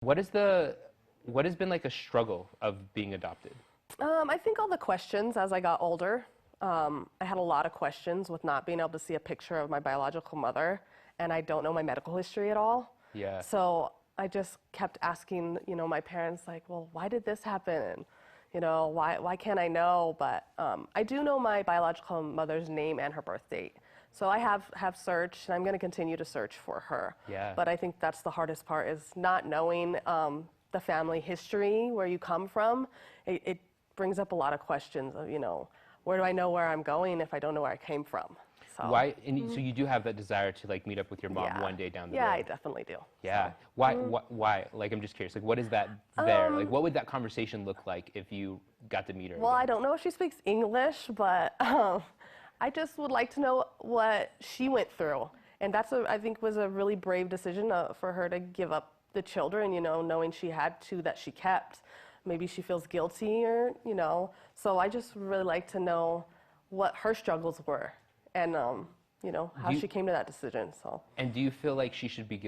What is the what has been like a struggle of being adopted? I think all the questions as I got older. I had a lot of questions with not being able to see a picture of my biological mother, and I don't know my medical history at all. Yeah. So I just kept asking, my parents, like, well, why did this happen? Why can't I know? But I do know my biological mother's name and her birth date. So I have searched, and I'm going to continue to search for her. Yeah. But I think that's the hardest part is not knowing the family history, where you come from. It brings up a lot of questions of, where do I know where I'm going if I don't know where I came from? So, Why? And so you do have that desire to like meet up with your mom yeah. one day down the road. Yeah, I definitely do. Yeah. So. Why? Why? Like, I'm just curious. Like, what is that there? Like, what would that conversation look like if you got to meet her? Well, again? I don't know if she speaks English, but I just would like to know what she went through. And that's, I think, was a really brave decision for her to give up the children, knowing she had two that she kept. Maybe she feels guilty or, So I just really like to know what her struggles were and, how she came to that decision. So. And do you feel like she should be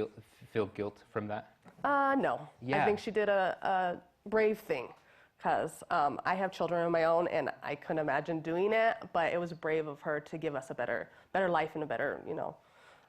feel guilt from that? No. Yeah. I think she did a brave thing. Because I have children of my own, and I couldn't imagine doing it, but it was brave of her to give us a better life and a better,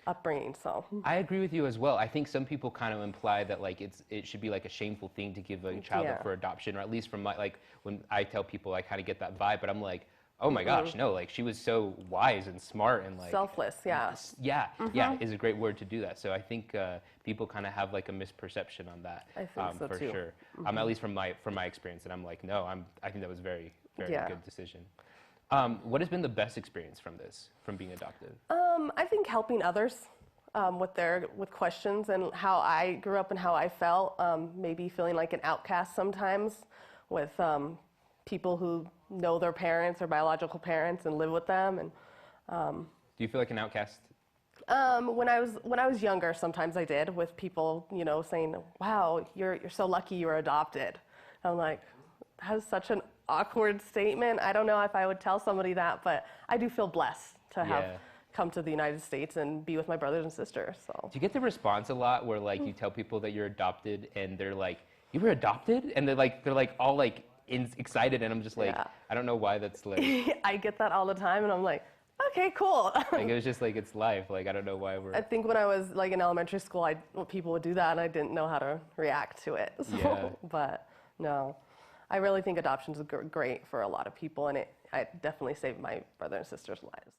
upbringing. So I agree with you as well. I think some people kind of imply that like it should be like a shameful thing to give a child up for adoption, or at least from my when I tell people, I kind of get that vibe. But I'm like, oh my gosh, no! Like, she was so wise and smart and like selfless. Yeah. Yeah, is a great word to do that. So I think people kind of have like a misperception on that. I think so for too. sure. At least from my experience, and I'm like, no, I think that was very good decision. What has been the best experience from being adopted? I think helping others with questions and how I grew up and how I felt. Maybe feeling like an outcast sometimes with people who know their parents or biological parents and live with them. And do you feel like an outcast? When I was younger, sometimes I did, with people, saying, "Wow, you're so lucky you were adopted." I'm like, that's such an awkward statement. I don't know if I would tell somebody that, but I do feel blessed to have come to the United States and be with my brothers and sisters. So. Do you get the response a lot where like you tell people that you're adopted and they're like, "You were adopted?" And they're all like excited, and I'm just like, I don't know why that's like. I get that all the time, and I'm like, okay, cool. Like, it was just like, it's life. Like, I don't know why we're. I think when I was like in elementary school, people would do that, and I didn't know how to react to it. So, Yeah. But no, I really think adoption is great for a lot of people, and I definitely saved my brother and sister's lives.